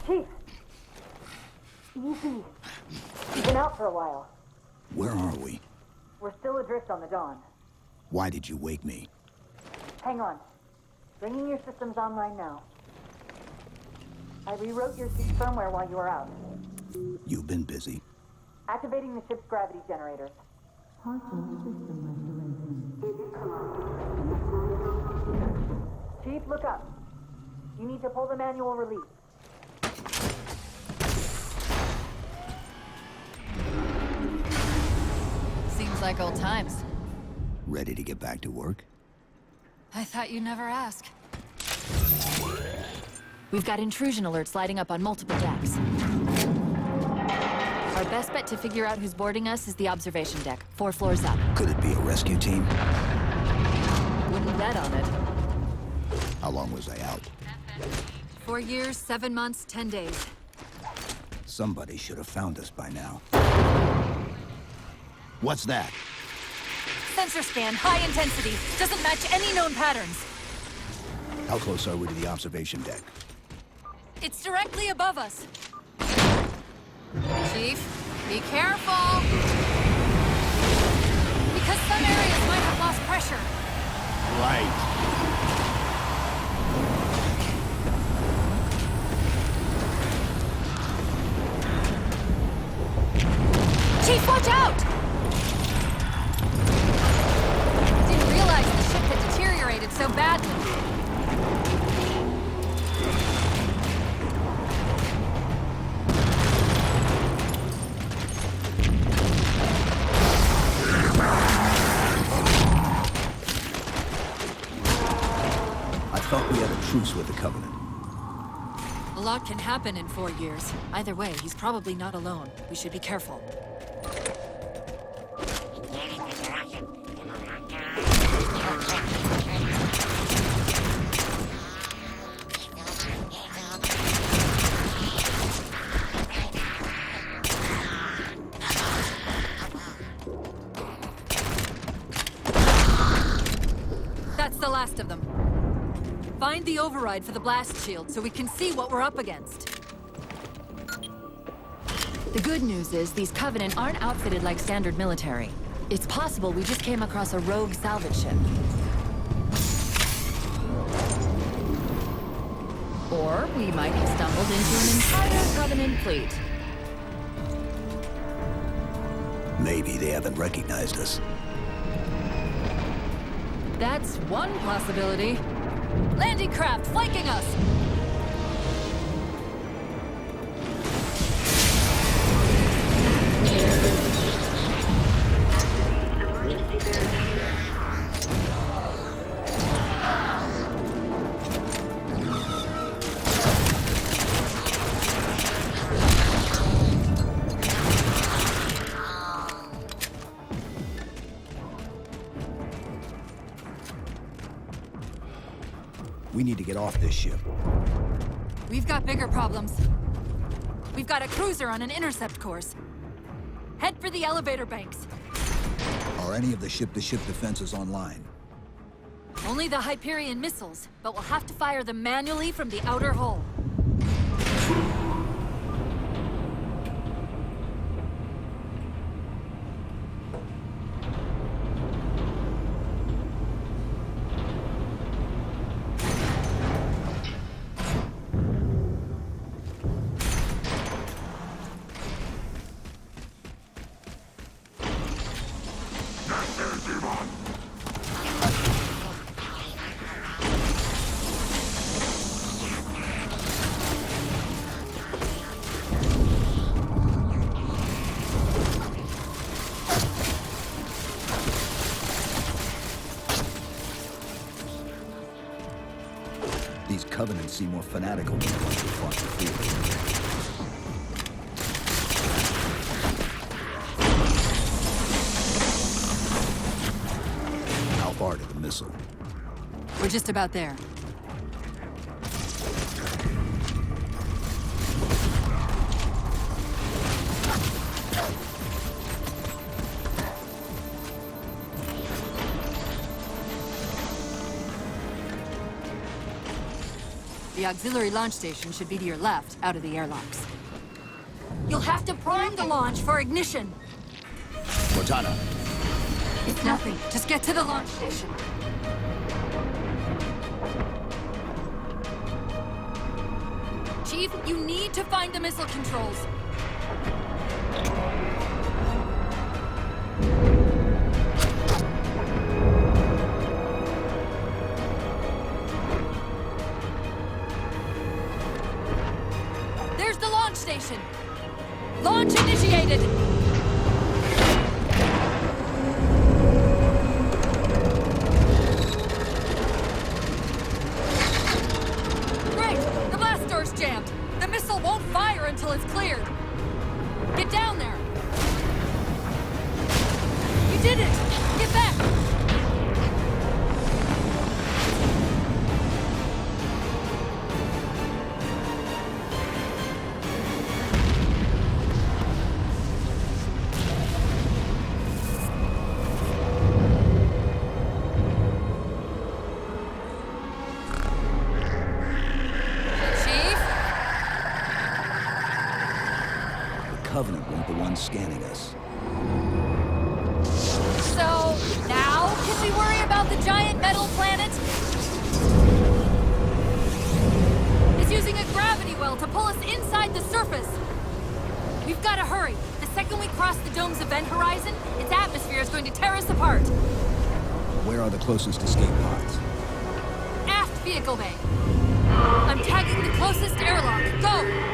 Chief! Easy. You've been out for a while. Where are we? We're still adrift on the Dawn. Why did you wake me? Hang on. Bringing your systems online now. I rewrote your ship's firmware while you were out. You've been busy. Activating the ship's gravity generators. Chief, look up. You need to pull the manual release. Seems like old times. Ready to get back to work? I thought you'd never ask. We've got intrusion alerts lighting up on multiple decks. Our best bet to figure out who's boarding us is the observation deck, 4 floors up. Could it be a rescue team? Wouldn't bet on it. How long was I out? 4 years, 7 months, 10 days. Somebody should have found us by now. What's that? Sensor scan, high intensity. Doesn't match any known patterns. How close are we to the observation deck? It's directly above us. Chief, be careful! Because some areas might have lost pressure. Right. Chief, watch out! Didn't realize the ship had deteriorated so badly. I thought we had a truce with the Covenant. A lot can happen in 4 years. Either way, he's probably not alone. We should be careful. That's the last of them. Find the override for the blast shield so we can see what we're up against. The good news is these Covenant aren't outfitted like standard military. It's possible we just came across a rogue salvage ship. Or we might have stumbled into an entire Covenant fleet. Maybe they haven't recognized us. That's one possibility. Landing craft flanking us! We need to get off this ship. We've got bigger problems. We've got a cruiser on an intercept course. Head for the elevator banks. Are any of the ship-to-ship defenses online? Only the Hyperion missiles, but we'll have to fire them manually from the outer hull. These Covenants seem more fanatical than the ones who fought the field. How far to the missile? We're just about there. The auxiliary launch station should be to your left, out of the airlocks. You'll have to prime the launch for ignition. Cortana, It's nothing. Just get to the launch station. Chief, you need to find the missile controls. There's the launch station. Launch initiated. Great! The blast door's jammed. The missile won't fire until it's cleared. Get down there. You did it! Get back! Chief? the Covenant weren't the ones scanning us. So, now can we worry about the giant metal planet? It's using a gravity well to pull us inside the surface. We've got to hurry. The second we cross the dome's event horizon, its atmosphere is going to tear us apart. Where are the closest escape pods? Aft vehicle bay. I'm tagging the closest airlock. Go!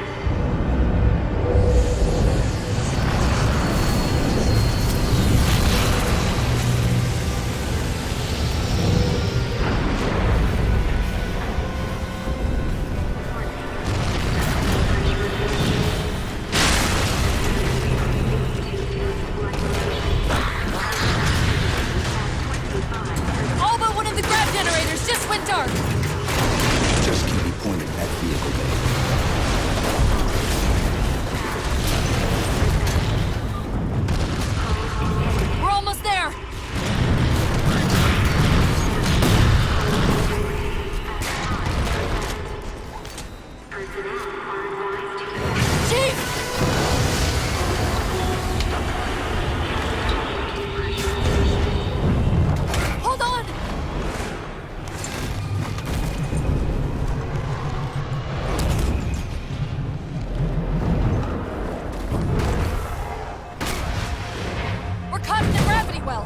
All but one of the grav generators just went dark. Just keep me pointed at vehicle bay. We're almost there. Chief! Hold on! We're caught in the gravity well.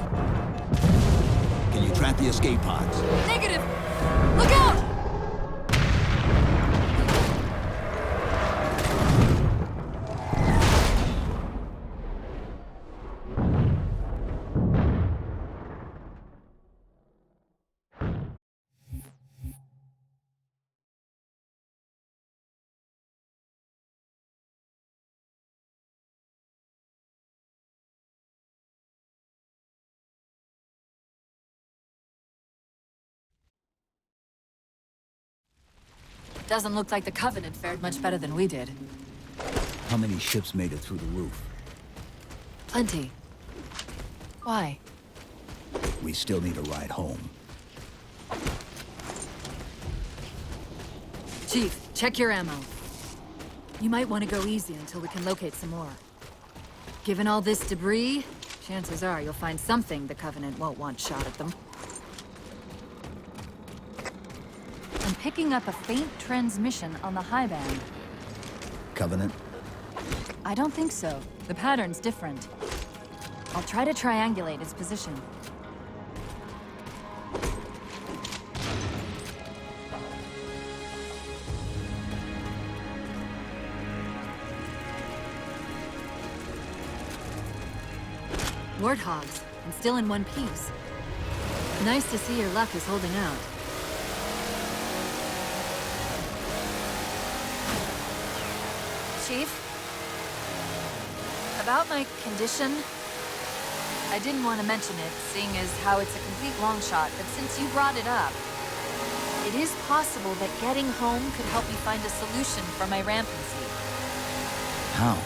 Can you track the escape pods? Negative. Look out! Doesn't look like the Covenant fared much better than we did. How many ships made it through the roof? Plenty. Why? We still need a ride home. Chief, check your ammo. You might want to go easy until we can locate some more. Given all this debris, chances are you'll find something the Covenant won't want shot at them. I'm picking up a faint transmission on the high band. Covenant? I don't think so. The pattern's different. I'll try to triangulate its position. Warthogs, and still in one piece. Nice to see your luck is holding out. Chief? About my condition? I didn't want to mention it, seeing as how it's a complete long shot, but since you brought it up, it is possible that getting home could help me find a solution for my rampancy. How?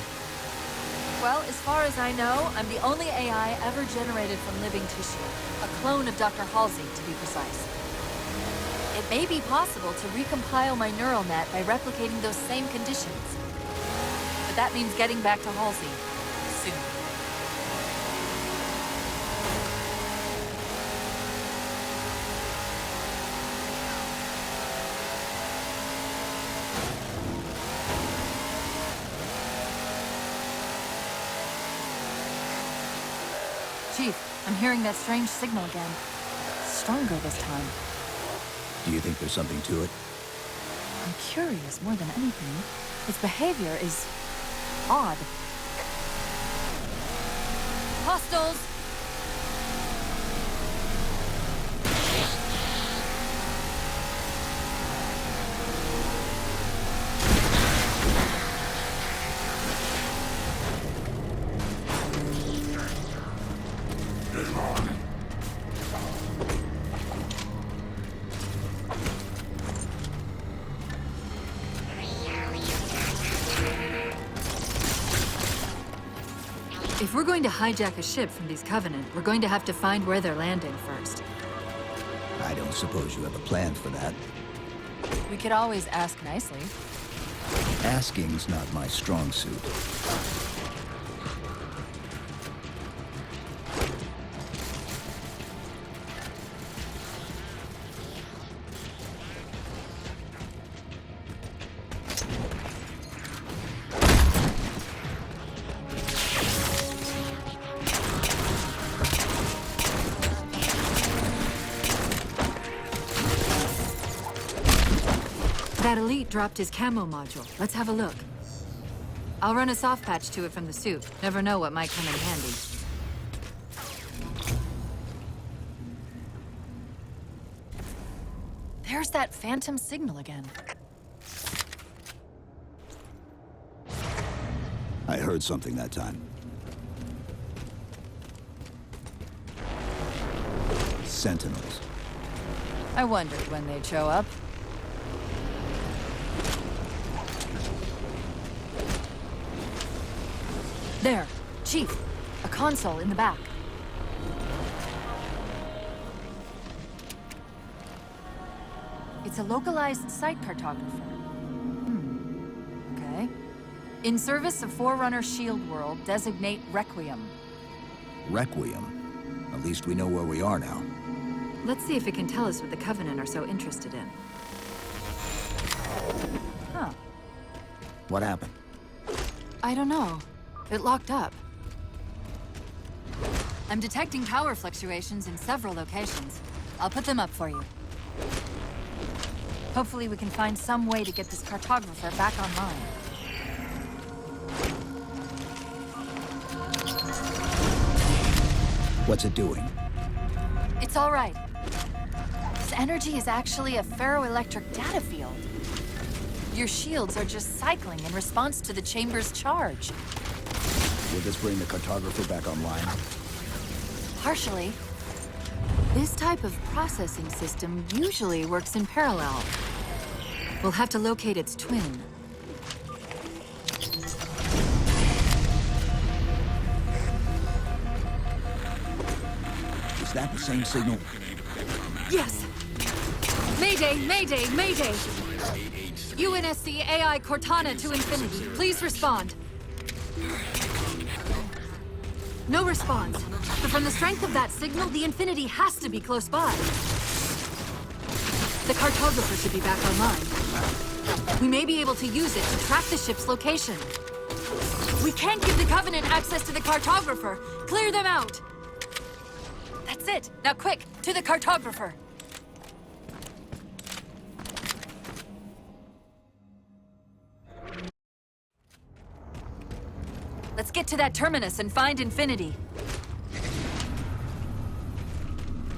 Well, as far as I know, I'm the only AI ever generated from living tissue. A clone of Dr. Halsey, to be precise. It may be possible to recompile my neural net by replicating those same conditions. But that means getting back to Halsey soon. Chief, I'm hearing that strange signal again. Stronger this time. Do you think there's something to it? I'm curious more than anything. Its behavior is odd. Hostiles! If we're going to hijack a ship from these Covenant, we're going to have to find where they're landing first. I don't suppose you have a plan for that. We could always ask nicely. Asking's not my strong suit. That elite dropped his camo module. Let's have a look. I'll run a soft patch to it from the suit. Never know what might come in handy. There's that phantom signal again. I heard something that time. Sentinels. I wondered when they'd show up. There, Chief. A console in the back. It's a localized site cartographer. Okay. In service of Forerunner Shield World, designate Requiem. Requiem. At least we know where we are now. Let's see if it can tell us what the Covenant are so interested in. Huh. What happened? I don't know. It locked up. I'm detecting power fluctuations in several locations. I'll put them up for you. Hopefully we can find some way to get this cartographer back online. What's it doing? It's all right. This energy is actually a ferroelectric data field. Your shields are just cycling in response to the chamber's charge. Will this bring the cartographer back online? Partially. This type of processing system usually works in parallel. We'll have to locate its twin. Is that the same signal? Yes! Mayday, Mayday, Mayday! UNSC AI Cortana to Infinity. Please respond. No response. But from the strength of that signal, the Infinity has to be close by. The cartographer should be back online. We may be able to use it to track the ship's location. We can't give the Covenant access to the cartographer. Clear them out. That's it. Now quick, to the cartographer. Let's get to that terminus and find Infinity.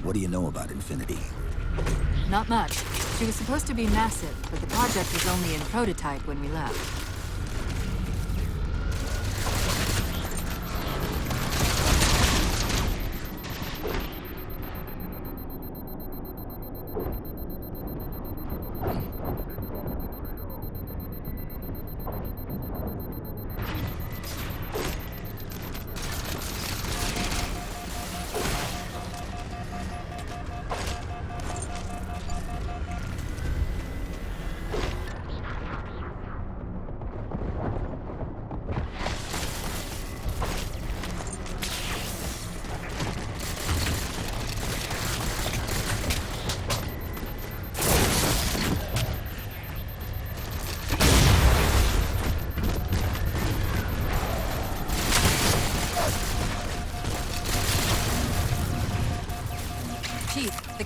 What do you know about Infinity? Not much. She was supposed to be massive, but the project was only in prototype when we left.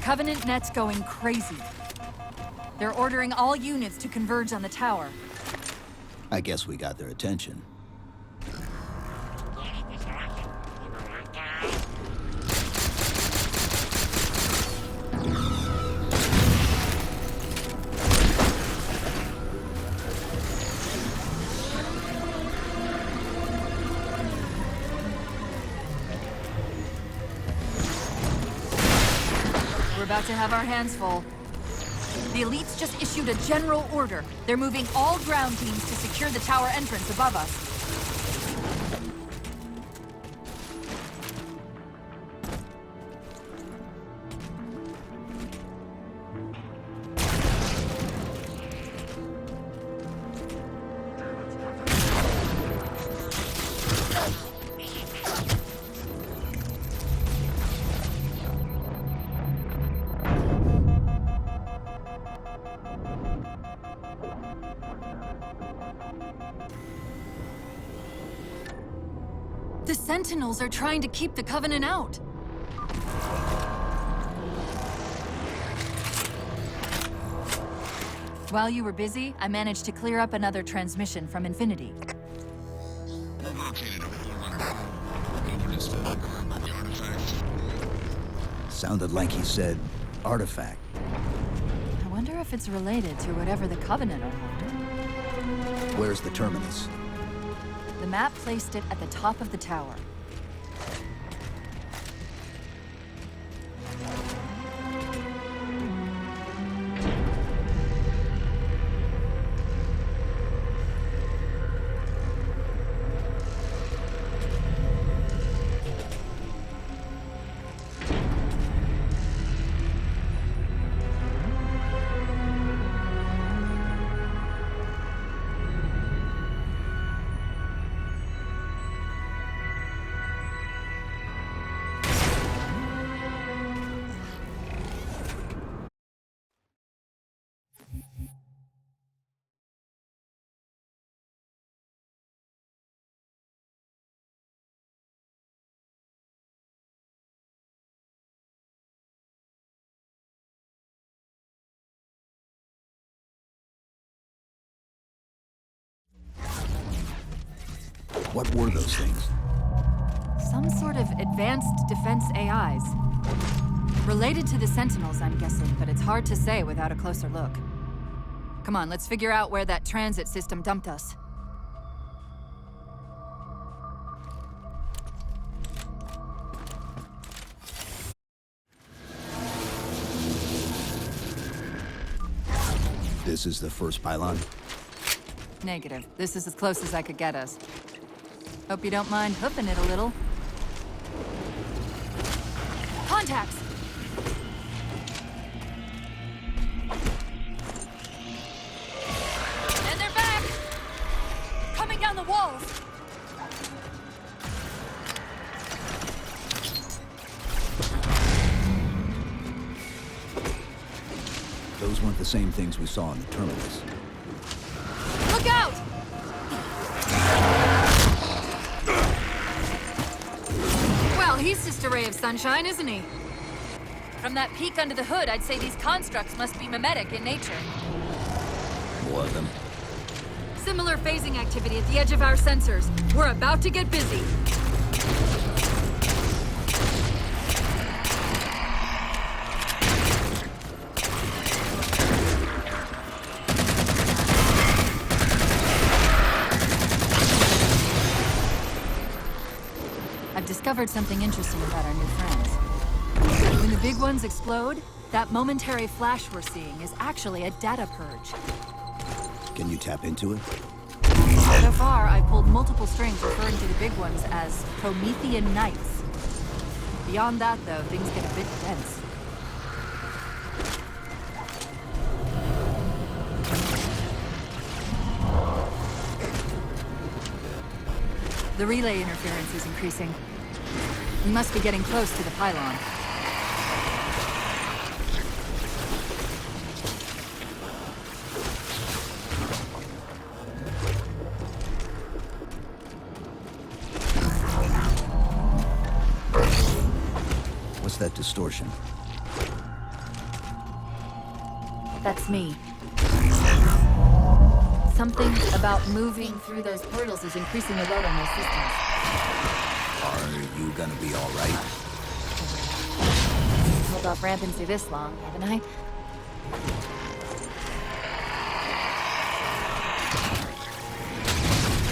Covenant net's going crazy. They're ordering all units to converge on the tower. I guess we got their attention. We're about to have our hands full. The elites just issued a general order. They're moving all ground teams to secure the tower entrance above us. The Sentinels are trying to keep the Covenant out. While you were busy, I managed to clear up another transmission from Infinity. Sounded like he said artifact. I wonder if it's related to whatever the Covenant are after. Where's the terminus? The map placed it at the top of the tower. What were those things? Some sort of advanced defense AIs. Related to the Sentinels, I'm guessing, but it's hard to say without a closer look. Come on, let's figure out where that transit system dumped us. This is the first pylon? Negative. This is as close as I could get us. Hope you don't mind hoofing it a little. Contacts! And they're back! Coming down the walls! Those weren't the same things we saw in the terminus. Look out! Well, he's just a ray of sunshine, isn't he? From that peek under the hood, I'd say these constructs must be mimetic in nature. More of them. Similar phasing activity at the edge of our sensors. We're about to get busy. I've discovered something interesting about our new friends. When the big ones explode, that momentary flash we're seeing is actually a data purge. Can you tap into it? So far, I've pulled multiple strings referring to the big ones as Promethean Knights. Beyond that, though, things get a bit dense. The relay interference is increasing. We must be getting close to the pylon. What's that distortion? It's me. Something about moving through those portals is increasing the load on my systems. Are you gonna be all right? Held off ramping through this long, haven't I?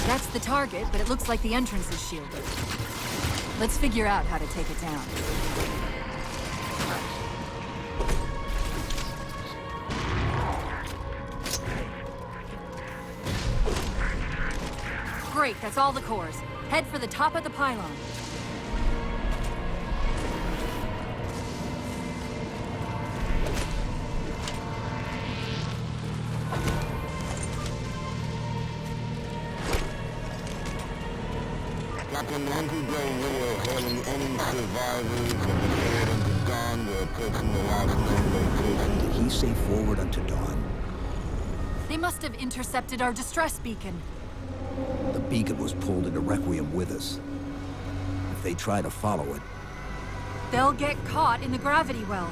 That's the target, but it looks like the entrance is shielded. Let's figure out how to take it down. Great, that's all the cores. Head for the top of the pylon. Captain Anti-Brain Radio hailing any survivors of the Forward Unto Dawn. We're approaching the last known location. Did he say forward unto dawn? They must have intercepted our distress beacon. The beacon was pulled into Requiem with us. If they try to follow it, They'll get caught in the gravity well.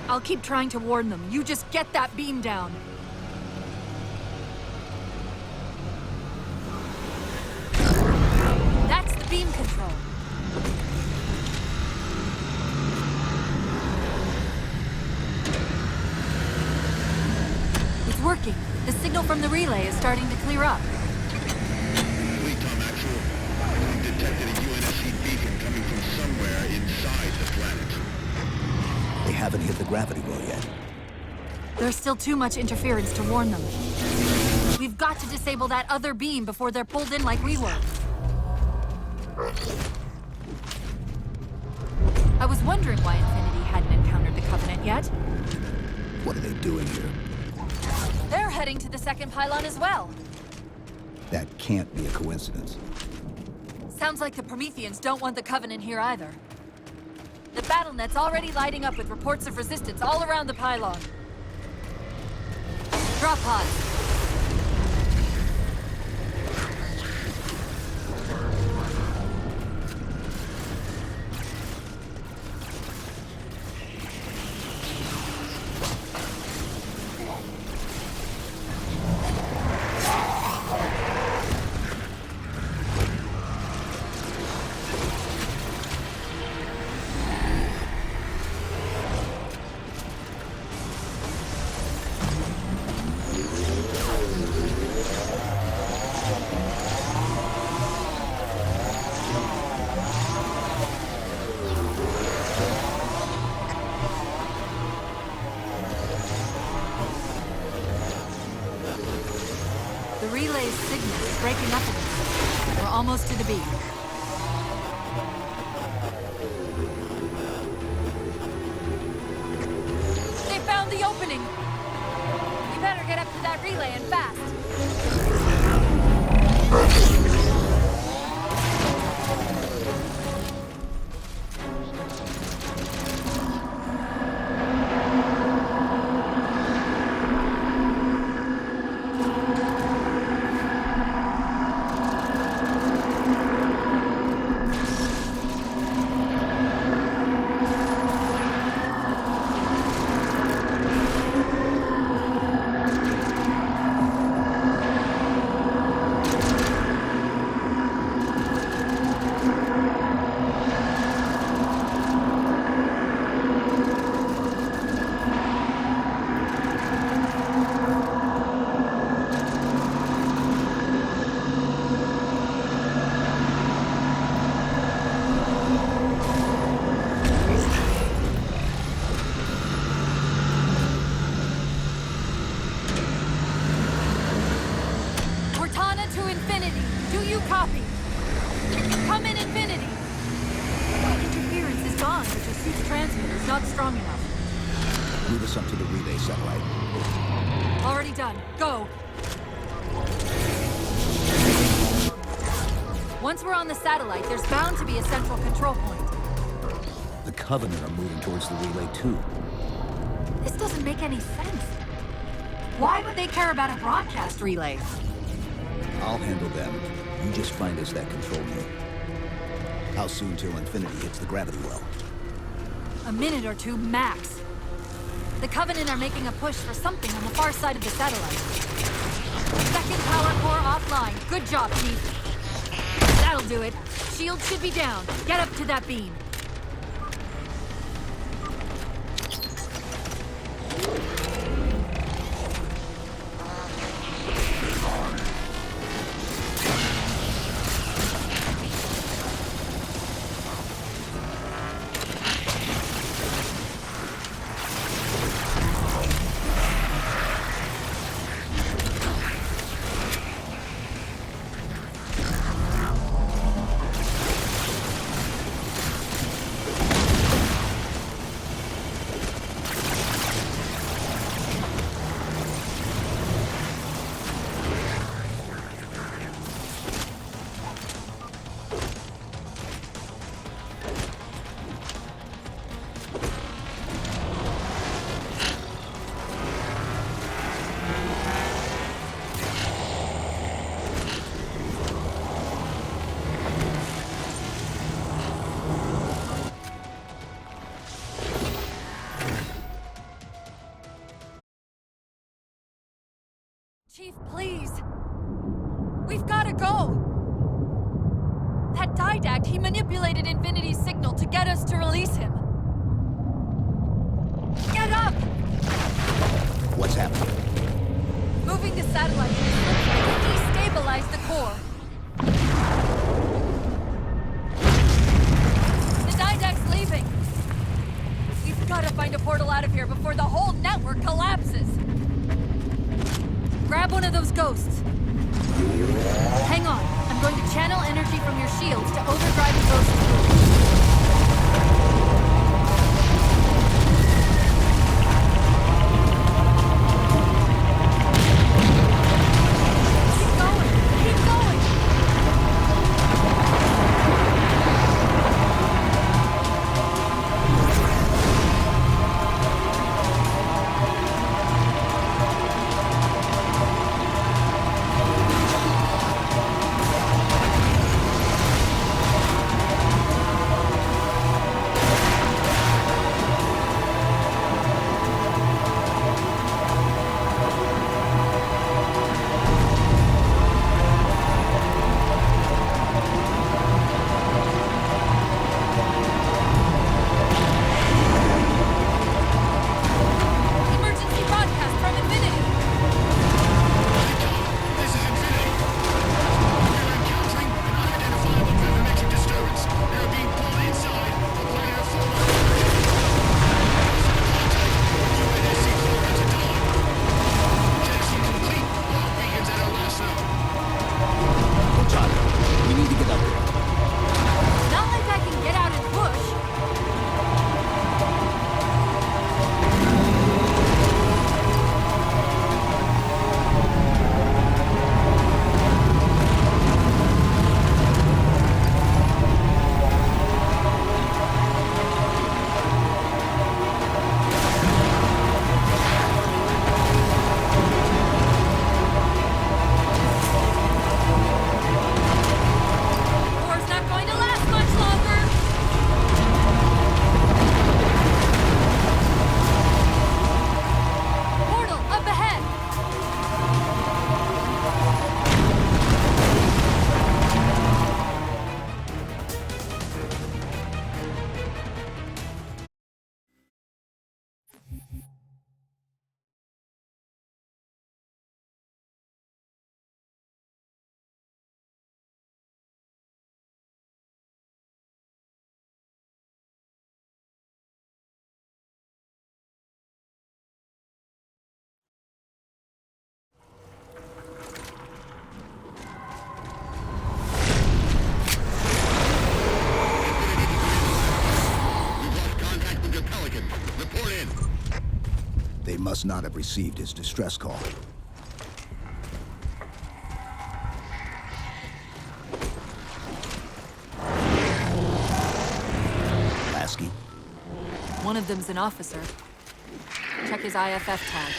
I'll keep trying to warn them. You just get that beam down. That's the beam control. It's working. The signal from the relay is starting to clear up. Tom Actual. We've detected a UNSC beacon coming from somewhere inside the planet. they haven't hit the gravity well yet. There's still too much interference to warn them. We've got to disable that other beam before they're pulled in like we were. I was wondering why Infinity hadn't encountered the Covenant yet. What are they doing here? They're heading to the second pylon as well. That can't be a coincidence. Sounds like the Prometheans don't want the Covenant here either. The BattleNet's already lighting up with reports of resistance all around the pylon. Drop pods. The relay's signal is breaking up a bit. We're almost to the beam. They found the opening! We better get up to that relay and fast. Copy. Come in, Infinity. Interference is gone, but your suit's transmitter's not strong enough. Move us up to the relay satellite. Already done. Go. Once we're on the satellite, there's bound to be a central control point. The Covenant are moving towards the relay too. This doesn't make any sense. Why would they care about a broadcast relay? I'll handle them. You just find us that control room. How soon till Infinity hits the gravity well? A minute or two max. The Covenant are making a push for something on the far side of the satellite. Second power core offline. Good job, Chief. That'll do it. Shield should be down. Get up to that beam. Chief, please. We've gotta go! That Didact, he manipulated Infinity's signal to get us to release him. Get up! What's happening? Moving the satellite to destabilize the core. The Didact's leaving. We've gotta find a portal out of here before the whole network collapses. Grab one of those ghosts. Hang on. I'm going to channel energy from your shields to overdrive the ghost. They must not have received his distress call. Lasky? One of them's an officer. Check his IFF tag.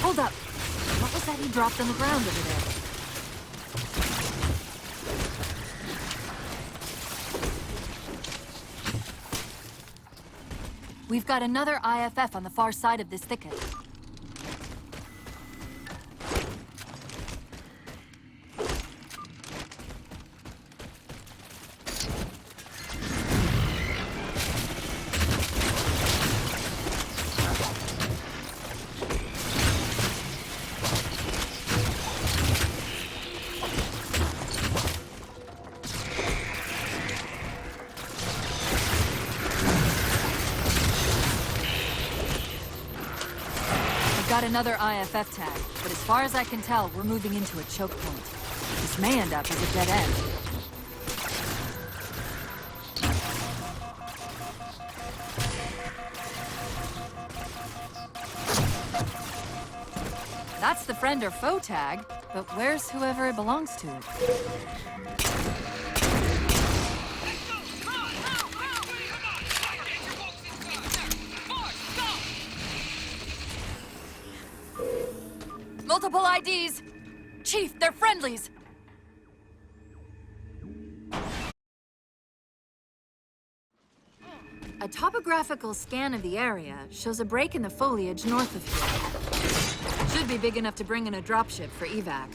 Hold up. What was that he dropped on the ground over there? We've got another IFF on the far side of this thicket. Got another IFF tag, but as far as I can tell, we're moving into a choke point. This may end up as a dead end. That's the friend or foe tag, but where's whoever it belongs to? Multiple IDs! Chief, they're friendlies! A topographical scan of the area shows a break in the foliage north of here. Should be big enough to bring in a dropship for evac.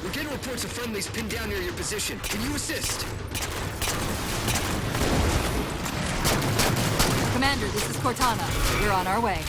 We're getting reports of friendlies pinned down near your position. Can you assist? Commander, this is Cortana. We're on our way.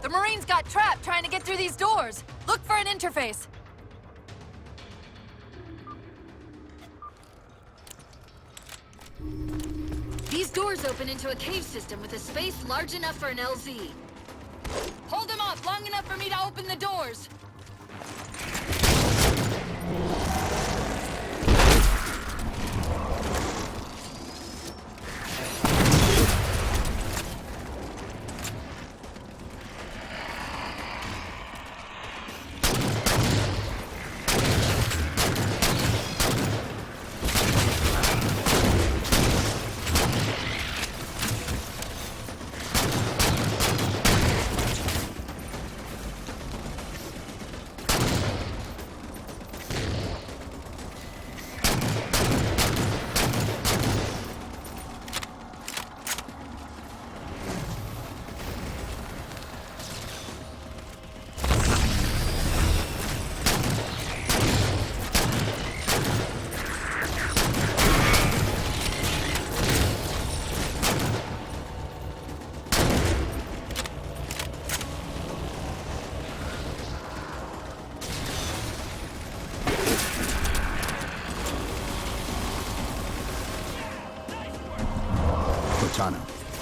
The Marines got trapped trying to get through these doors. Look for an interface. These doors open into a cave system with a space large enough for an LZ. Hold them off long enough for me to open the doors. Cortana,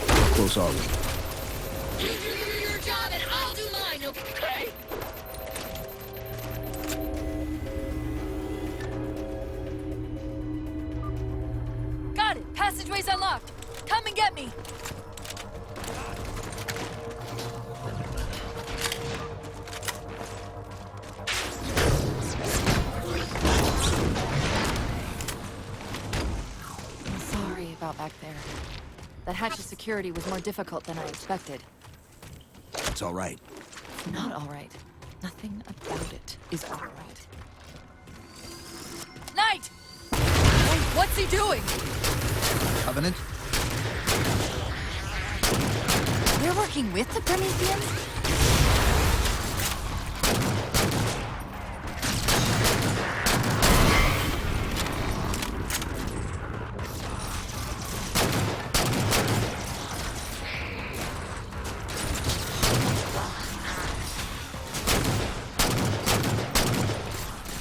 how close are we? You do your job and I'll do mine, okay? Got it! Passageway's unlocked! Come and get me! back there. That hatch's security was more difficult than I expected. It's all right. Not all right. Nothing about it is all right. Knight! Oh, what's he doing? Covenant? They're working with the Prometheans?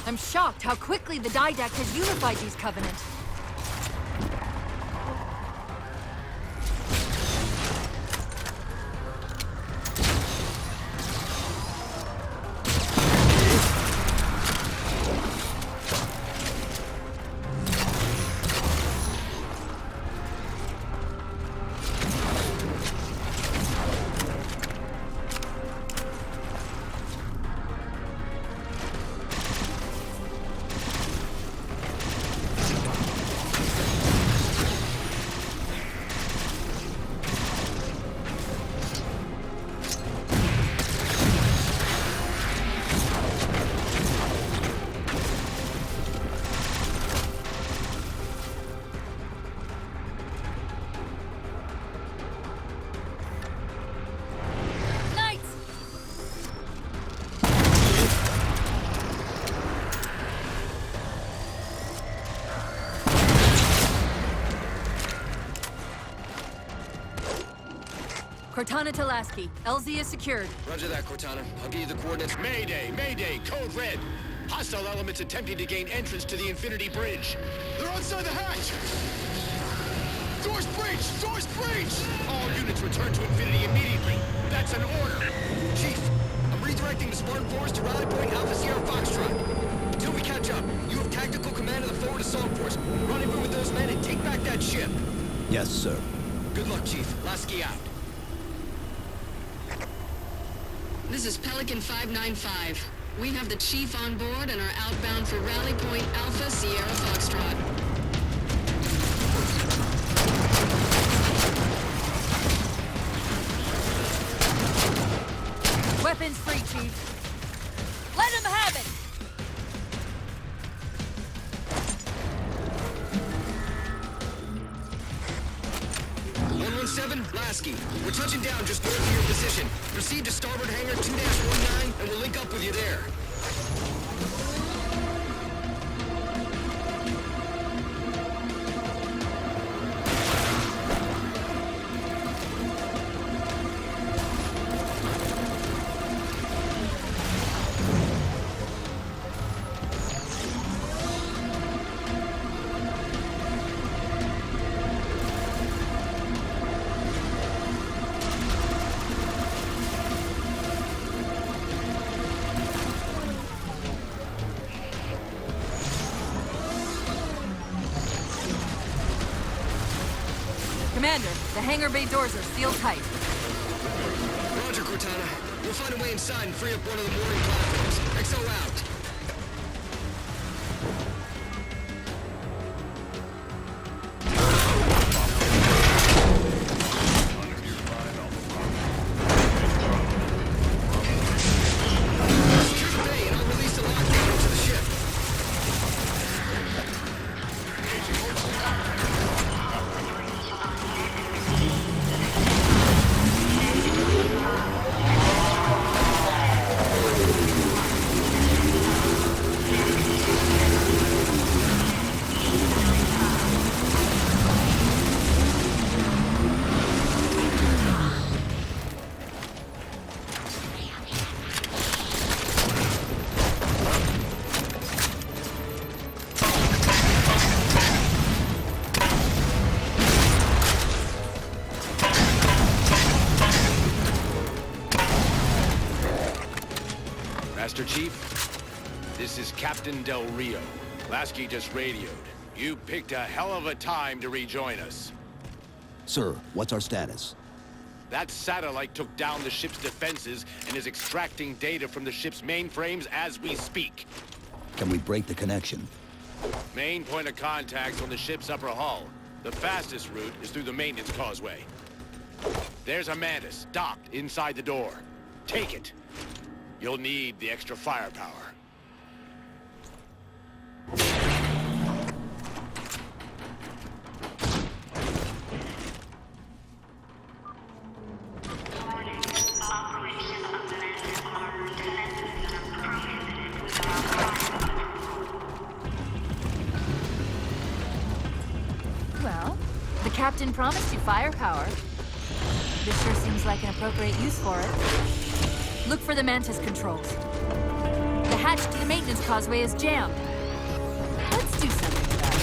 I'm shocked how quickly the Didact has unified these Covenant. Cortana to Lasky. LZ is secured. Roger that, Cortana. I'll give you the coordinates. Mayday! Mayday! Code Red! Hostile elements attempting to gain entrance to the Infinity Bridge. They're outside the hatch! Doors breached! Doors breached! All units return to Infinity immediately. That's an order. Chief, I'm redirecting the Spartan Force to Rally Point Alpha Sierra Foxtrot. Until we catch up, you have tactical command of the forward assault force. Rendezvous with those men and take back that ship. Yes, sir. Good luck, Chief. Lasky out. This is Pelican 595. We have the Chief on board and are outbound for Rally Point Alpha Sierra Foxtrot. Weapons free, Chief. Let him have it! 117, Lasky. We're touching down just north of your position. Proceed to starboard hangar 2-19 and we'll link up with you there. Commander, the hangar bay doors are sealed tight. Roger, Cortana. We'll find a way inside and free up one of the mooring platforms. XO out. Secure the bay and I'll release the lockdown into the ship. Master Chief, this is Captain Del Rio. Lasky just radioed. You picked a hell of a time to rejoin us. Sir, what's our status? That satellite took down the ship's defenses and is extracting data from the ship's mainframes as we speak. Can we break the connection? Main point of contact's on the ship's upper hull. The fastest route is through the maintenance causeway. There's a Mantis docked inside the door. Take it. You'll need the extra firepower. Well, the captain promised you firepower. This sure seems like an appropriate use for it. Look for the Mantis controls. The hatch to the maintenance causeway is jammed. Let's do something about it.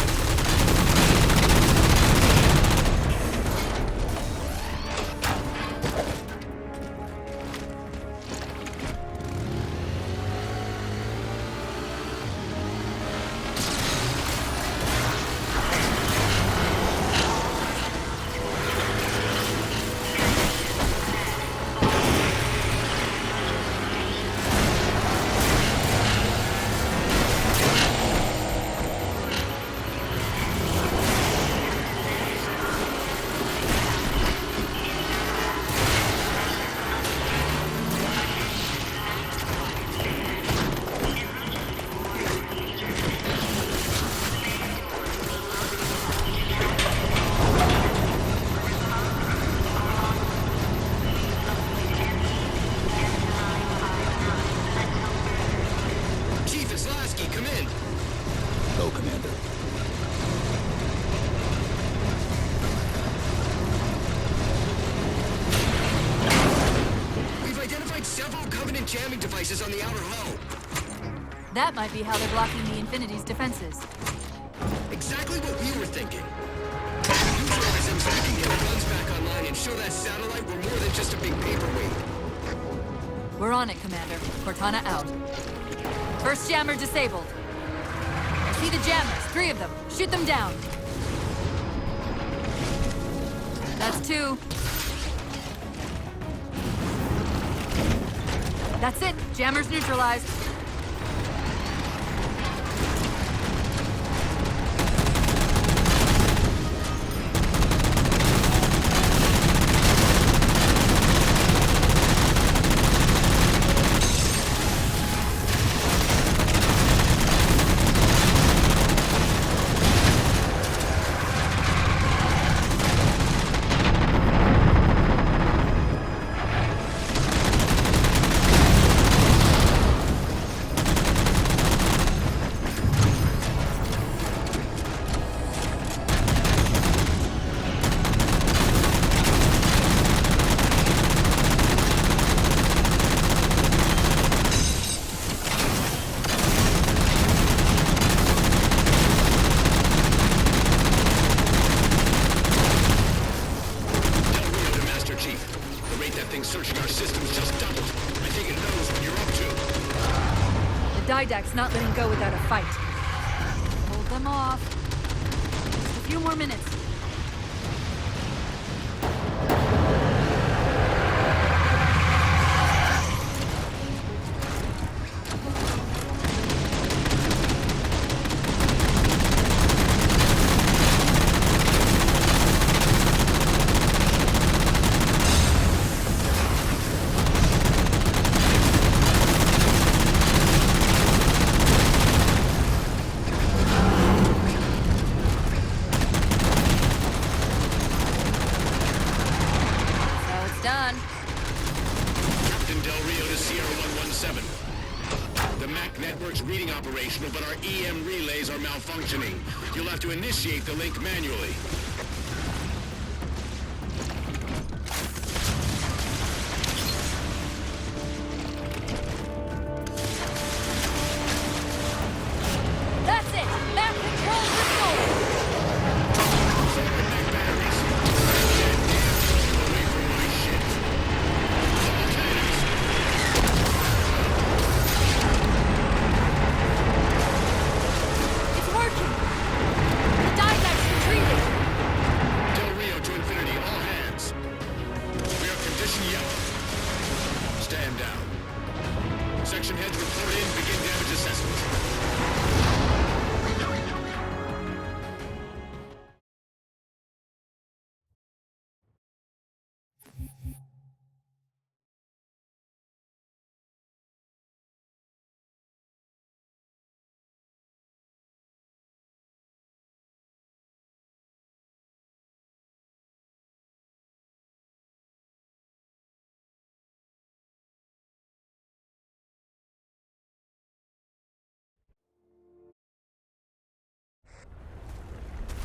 Go, Commander. We've identified several Covenant jamming devices on the outer hull. That might be how they're blocking the Infinity's defenses. Exactly what we were thinking. Neutralize them so we can get our guns back online and show that satellite we're more than just a big paperweight. We're on it, Commander. Cortana out. First jammer disabled. See the jammers, 3 of them. Shoot them down. That's 2. That's it. Jammers neutralized. Didac's not letting go without a fight. Hold them off. Just a few more minutes. Done. Captain Del Rio to Sierra 117. The MAC network's reading operational, but our EM relays are malfunctioning. You'll have to initiate the link manually. That's it! MAC controls restored! Forward MAC batteries. Away from my ship. It's working! The Didac's retreating!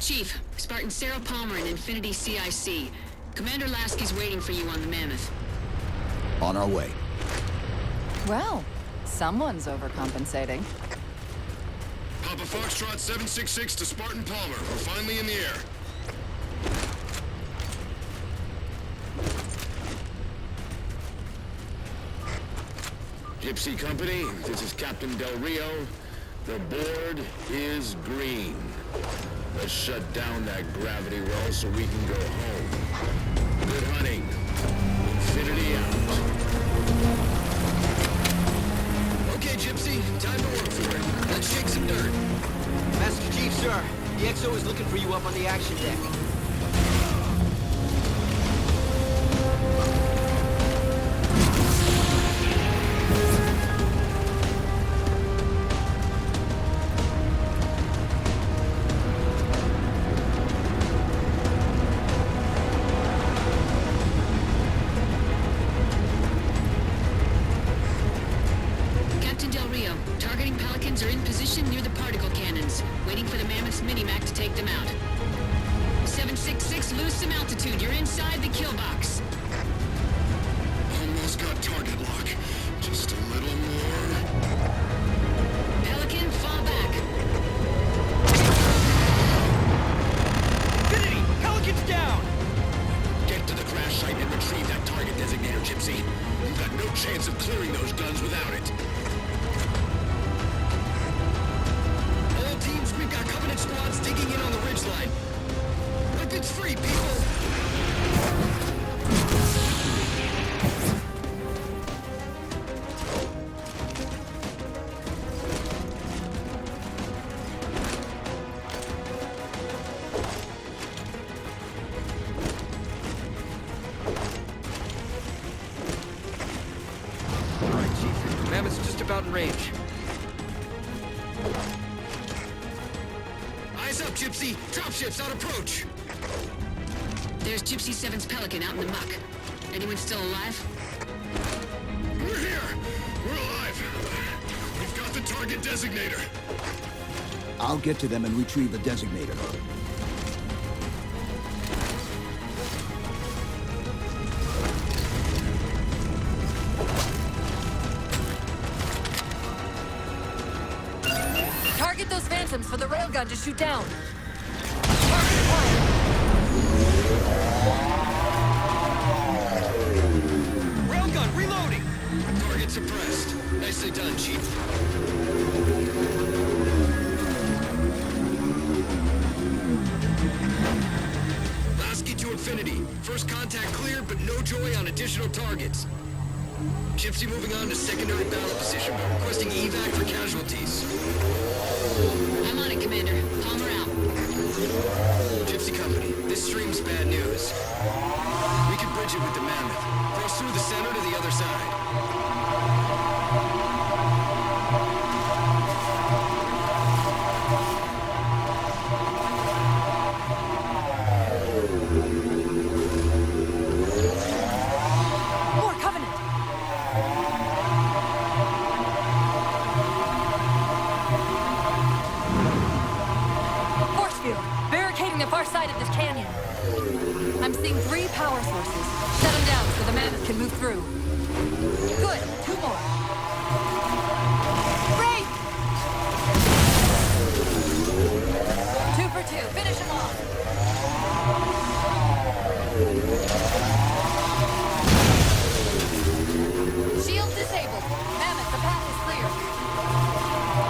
Chief, Spartan Sarah Palmer in Infinity CIC. Commander Lasky's waiting for you on the Mammoth. On our way. Well, someone's overcompensating. Papa Foxtrot 766 to Spartan Palmer. We're finally in the air. Gypsy Company, this is Captain Del Rio. The board is green. Let's shut down that gravity well so we can go home. Good hunting. Infinity out. Okay, Gypsy, time to work for it. Let's shake some dirt. Master Chief, sir. The XO is looking for you up on the action deck. Captain Del Rio, targeting Pelicans are in position near the particle cannons, waiting for the Mammoth's Minimac to take them out. 766, lose some altitude. You're inside the kill box. Almost got target lock. Just a little more. Pelican, fall back. Infinity! Pelican's down! Get to the crash site and retrieve that target designator, Gypsy. You've got no chance of clearing those guns without it. All teams, we've got Covenant squads digging in on the ridgeline. Weapons free, people! All right, Chief. Mammoth's just about in range. Eyes up, Gypsy! Dropships on approach! There's Gypsy 7's Pelican out in the muck. Anyone still alive? We're here! We're alive! We've got the target designator. I'll get to them and retrieve the designator. Target those phantoms for the railgun to shoot down. Target acquired. Railgun reloading! Target suppressed. Nicely done, Chief. Lasky to Infinity. First contact cleared, but no joy on additional targets. Gypsy moving on to secondary battle position, but requesting evac for casualties. I'm on it, Commander. Palmer out. Gypsy Company, this stream's bad news. We can bridge it with the Mammoth. Cross through the center to the other side. More Covenant. Force field, barricading the far side of this canyon. I'm seeing 3 power sources. Shut them down so the Mammoth can move through. Good, 2 more. Break! 2 for 2, finish them off. Shield disabled. Mammoth, the path is clear.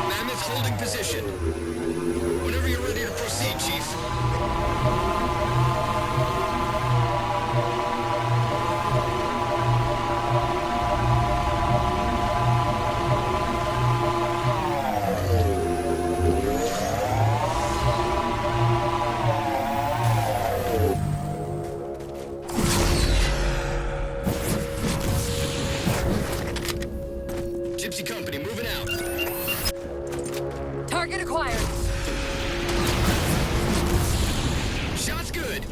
Mammoth holding position. Whenever you're ready to proceed, Chief. Gypsy Company moving out. Target acquired. Shot's good.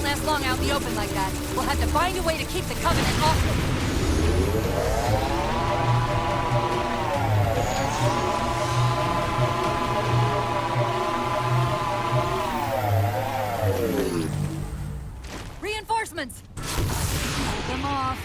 last long out in the open like that. We'll have to find a way to keep the Covenant off them. Reinforcements! Hold them off.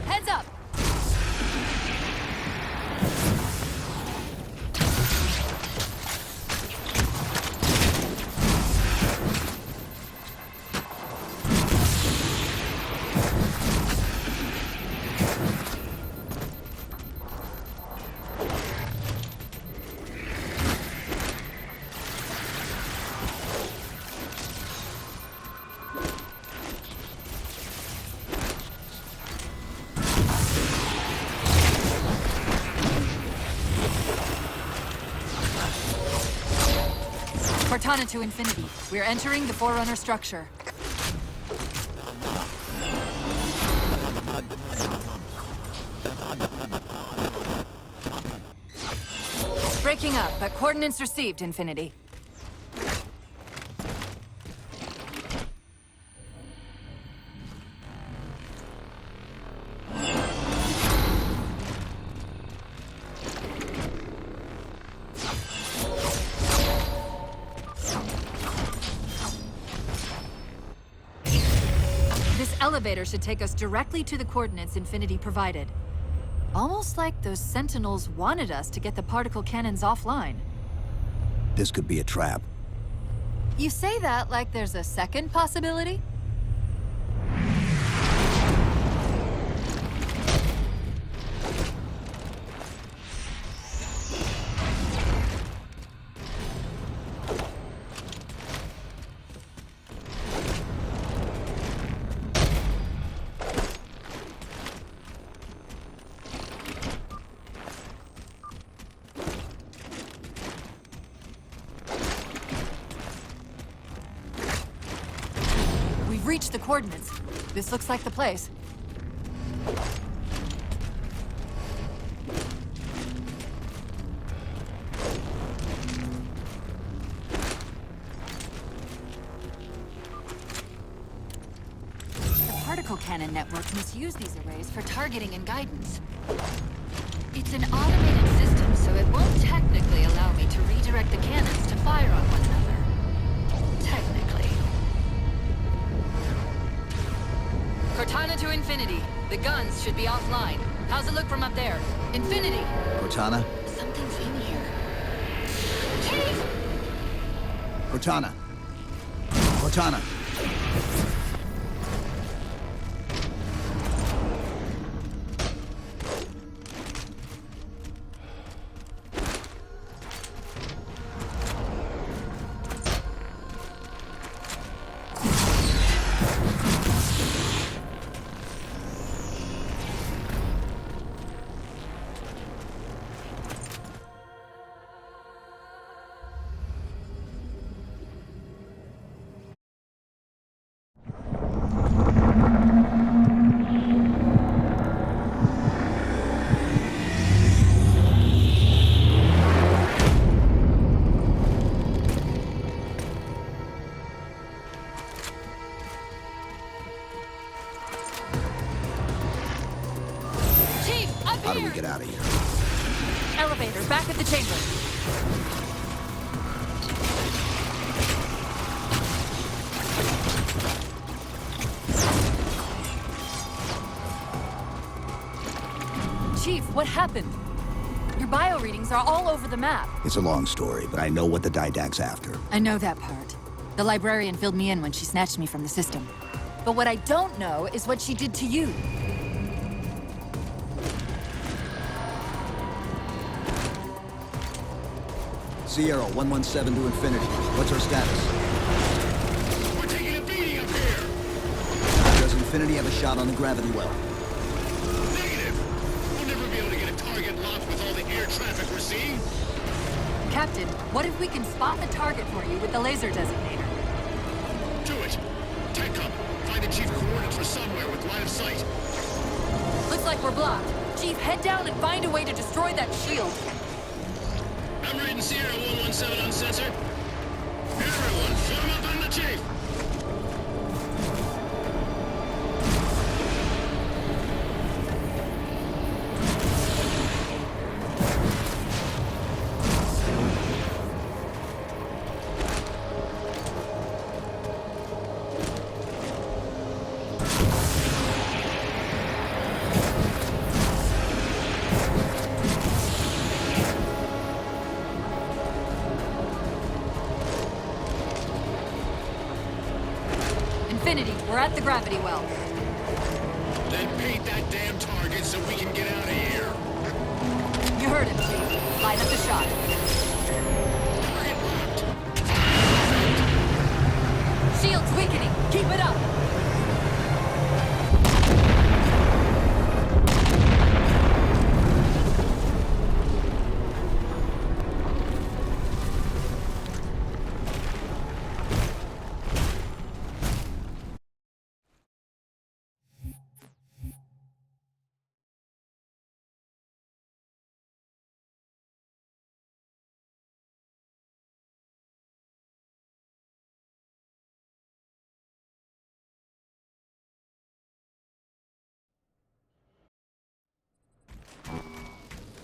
Heads up! Cortana to Infinity. We're entering the Forerunner structure. Breaking up, but coordinates received, Infinity. This elevator should take us directly to the coordinates Infinity provided. Almost like those Sentinels wanted us to get the particle cannons offline. This could be a trap. You say that like there's a second possibility? We've reached the coordinates. This looks like the place. The particle cannon network misuse these arrays for targeting and guidance. It's an automated system, so it won't technically allow me to redirect the cannons to fire on one another. Technically. Cortana to Infinity. The guns should be offline. How's it look from up there? Infinity! Cortana? Something's in here. Chief! Cortana! Cortana! get out of here. Elevator, back at the chamber. Chief, what happened? Your bio readings are all over the map. It's a long story, but I know what the Didact's after. I know that part. The librarian filled me in when she snatched me from the system. But what I don't know is what she did to you. Sierra, 117 to Infinity. What's our status? We're taking a beating up here! Does Infinity have a shot on the gravity well? Negative! We'll never be able to get a target locked with all the air traffic we're seeing. Captain, what if we can spot the target for you with the laser designator? Do it! TechCom, find the chief coordinates for somewhere with line of sight. Looks like we're blocked. Chief, head down and find a way to destroy that shield. I'm reading Sierra 117 on sensor. Everyone, form up on the chief! Infinity, we're at the gravity well. Then paint that damn target so we can get out of here. You heard him, Chief. Line up the shot. Target locked! Shield's weakening. Keep it up.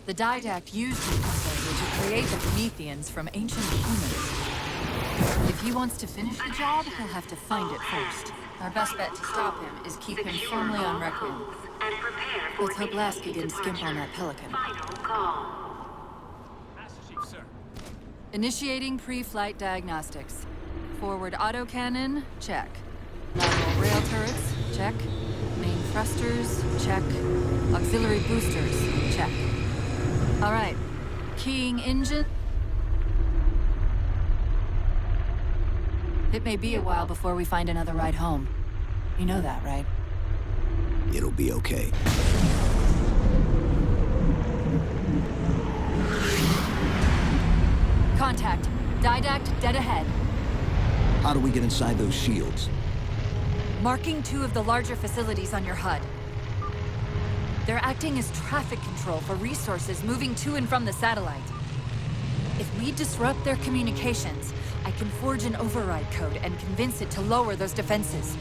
The Didact used Euphrasia to create the Prometheans from ancient humans. If he wants to finish the job, he'll have to find it first. Our best bet to stop him is keep him firmly on Requiem. Let's hope Lasky didn't skimp on that Pelican. Initiating pre-flight diagnostics. Forward autocannon, check. Lateral rail turrets, check. Main thrusters, check. Auxiliary boosters, check. All right. Keying engine. It may be a while before we find another ride home. You know that, right? It'll be okay. Contact. Didact dead ahead. How do we get inside those shields? Marking 2 of the larger facilities on your HUD. They're acting as traffic control for resources moving to and from the satellite. If we disrupt their communications, I can forge an override code and convince it to lower those defenses.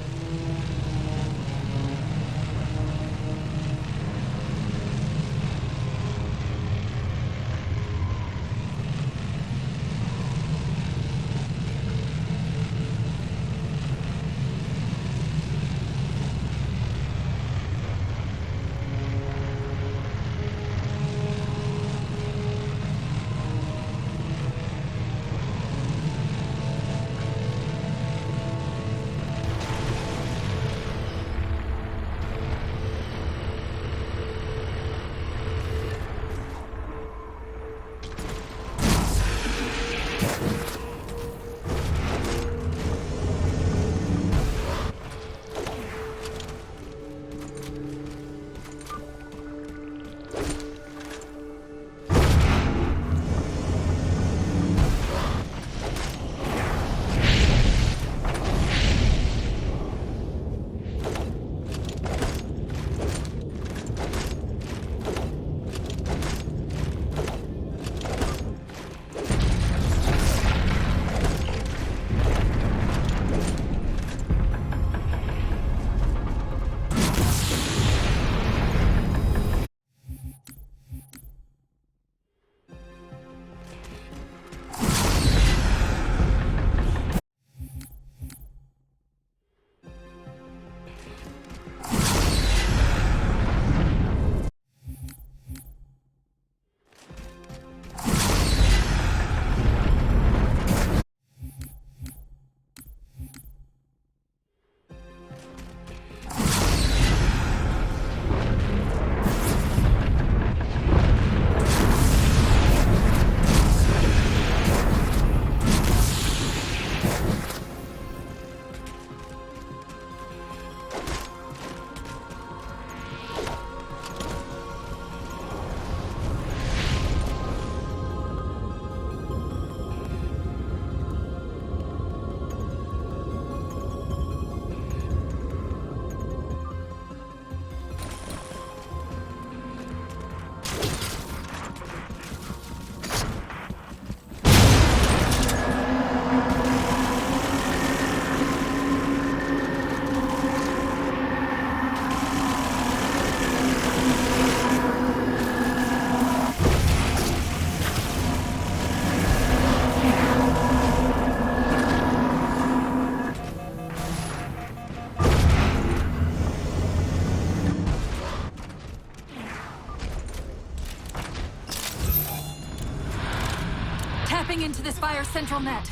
tapping into this fire's central net.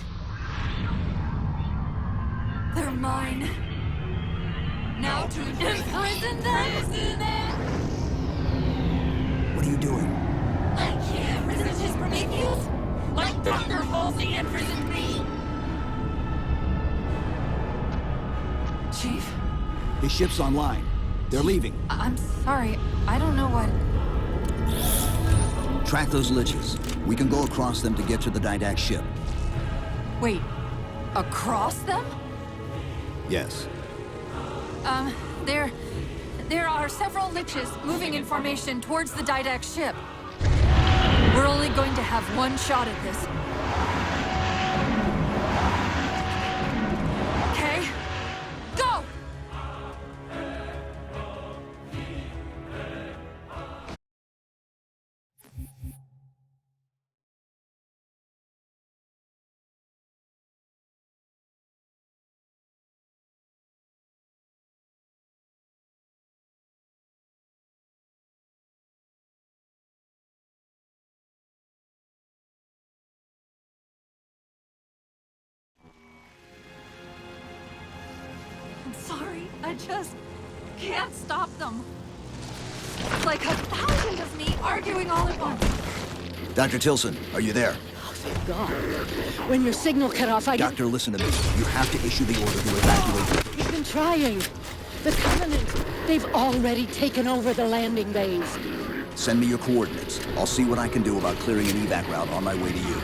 They're mine. Now to imprison them? What are you doing? I can't resist his Prometheus! Like Dr. Halsey imprisoned me! Chief, His ship's online. They're leaving. I'm sorry. I don't know what... Track those liches. We can go across them to get to the Didact ship. Wait, across them? Yes. There are several liches moving in formation towards the Didact ship. We're only going to have one shot at this. Okay? Go! I'm sorry. I just can't stop them. It's like 1,000 of me arguing all at once. Dr. Tilson, are you there? Oh, thank God. When your signal cut off, I Doctor, listen to me. You have to issue the order to evacuate. We've been trying. The Covenant, they've already taken over the landing bays. Send me your coordinates. I'll see what I can do about clearing an evac route on my way to you.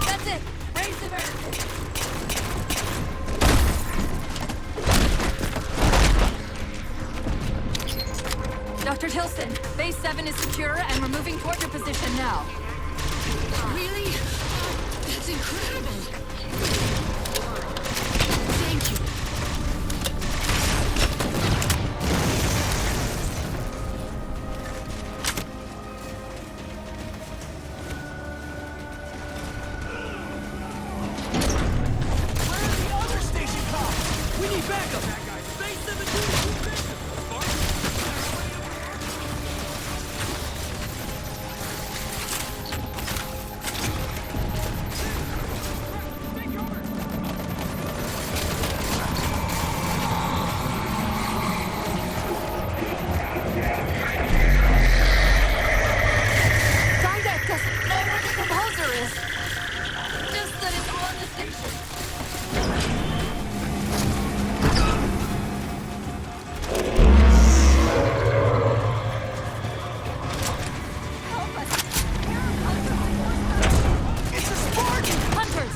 That's it. Raise the barricade. Dr. Tilson, Base 7 is secure and we're moving toward your position now. Really? Oh, that's incredible. Thank you. Didact doesn't know what the composer is. Just that it's on the station. Help us. It's a Spartan! Hunters!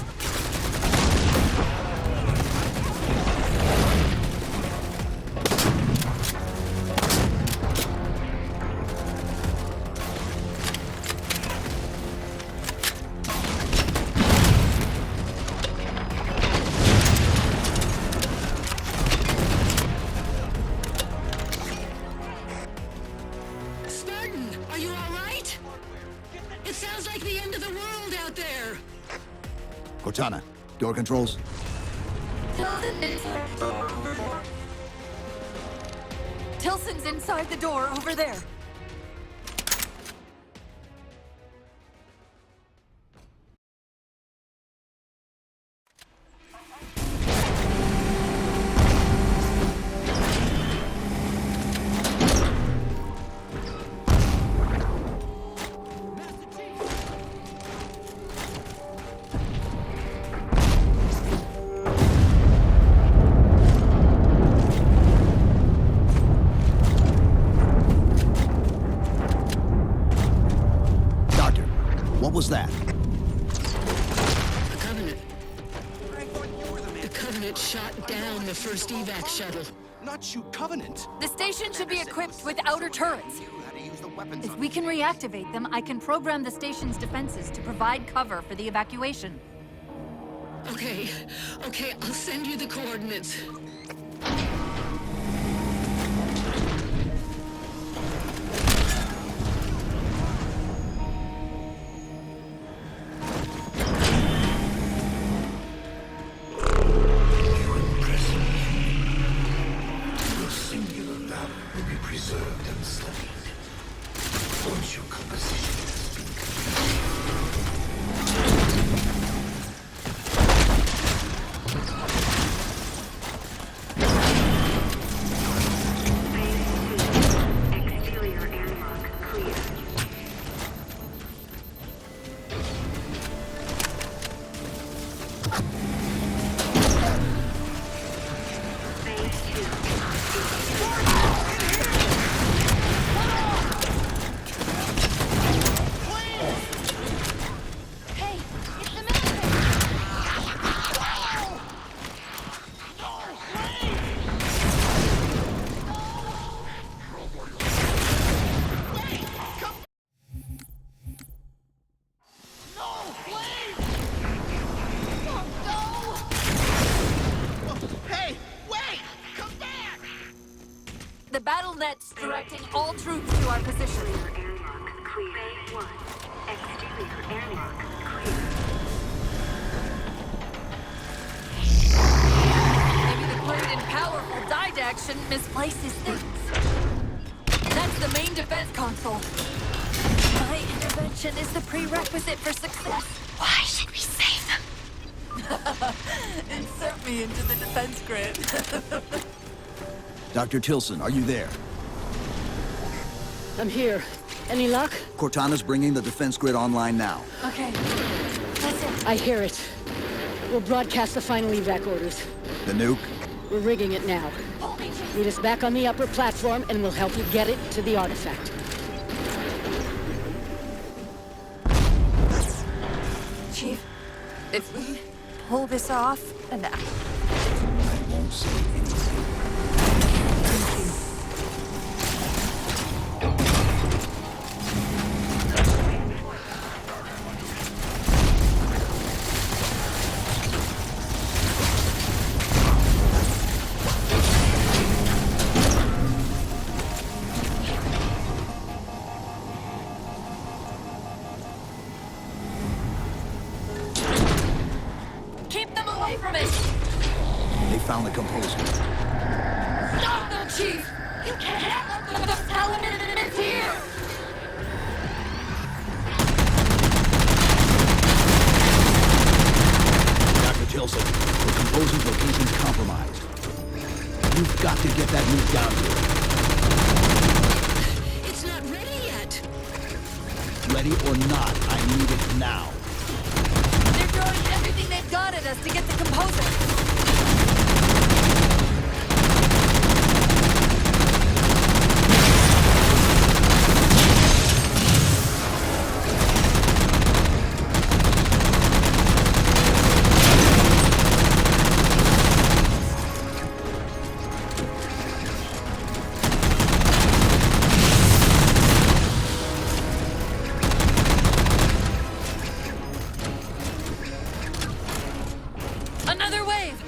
Spartan, are you all right? It sounds like the end of the world out there. Cortana, door controls. Tilson's inside the door over there. Doctor, what was that? The Covenant. The Covenant shot down the first evac shuttle. Not you, Covenant. The station should be equipped with outer turrets. If we can reactivate them, I can program the station's defenses to provide cover for the evacuation. Okay, I'll send you the coordinates. nets directing all troops to our position. Airlock clear. Bay 1. Exterior airlock clear. Maybe the great and powerful Didac shouldn't misplace his things. That's the main defense console. My intervention is the prerequisite for success. Why should we save them? Insert me into the defense grid. Dr. Tilson, are you there? I'm here. Any luck? Cortana's bringing the defense grid online now. Okay, that's it. I hear it. We'll broadcast the final evac orders. The nuke? We're rigging it now. Meet us back on the upper platform and we'll help you get it to the artifact. Chief, if we pull this off, and I won't say anything. keep them away from it. They found the composer. Stop them, Chief! You can't let them tell him it's here! Dr. Tilson, the composer's location's compromised. You've got to get that nuke down here. It's not ready yet. Ready or not, I need it now. They're throwing everything they've got at us to get the composer. Another wave!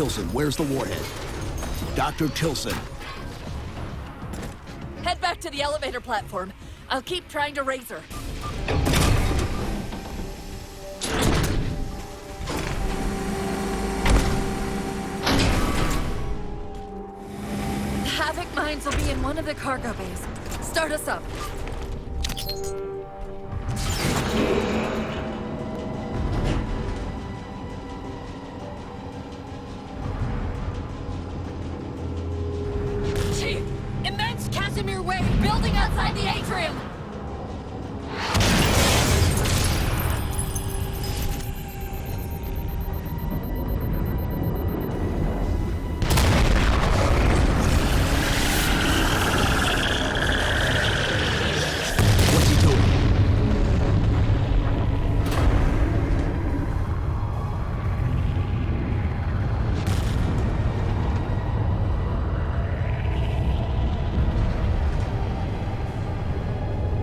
Tilson, where's the warhead? Dr. Tilson. Head back to the elevator platform. I'll keep trying to raise her. The Havoc mines will be in one of the cargo bays. Start us up. Chief! Immense Casimir wave building outside the atrium! What's he doing?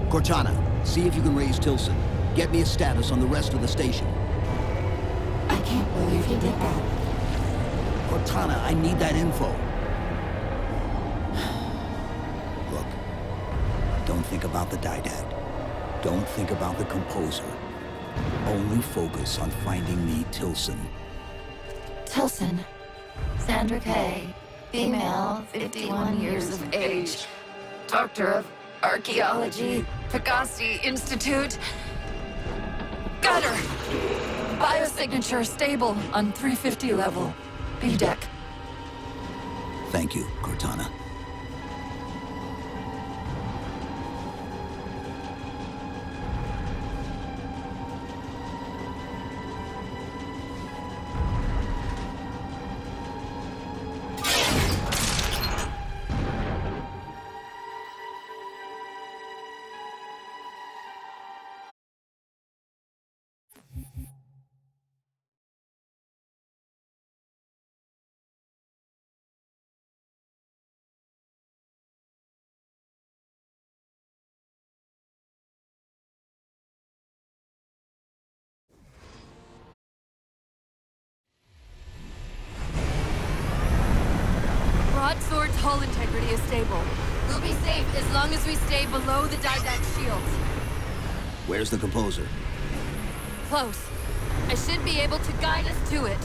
Cortana, see if you can raise Tilson. Get me a status on the rest of the station. I can't believe he did that. Cortana, I need that info. Look, don't think about the Didact. Don't think about the Composer. Only focus on finding me Tilson. Tilson. Sandra Kay. Female, 51 years of age. Doctor of Archaeology. Pegasi Institute. Got her! Biosignature stable on 350 level. B-deck. Thank you, Cortana. Broadsword's hull integrity is stable. We'll be safe as long as we stay below the Didact shields. Where's the Composer? Close. I should be able to guide us to it.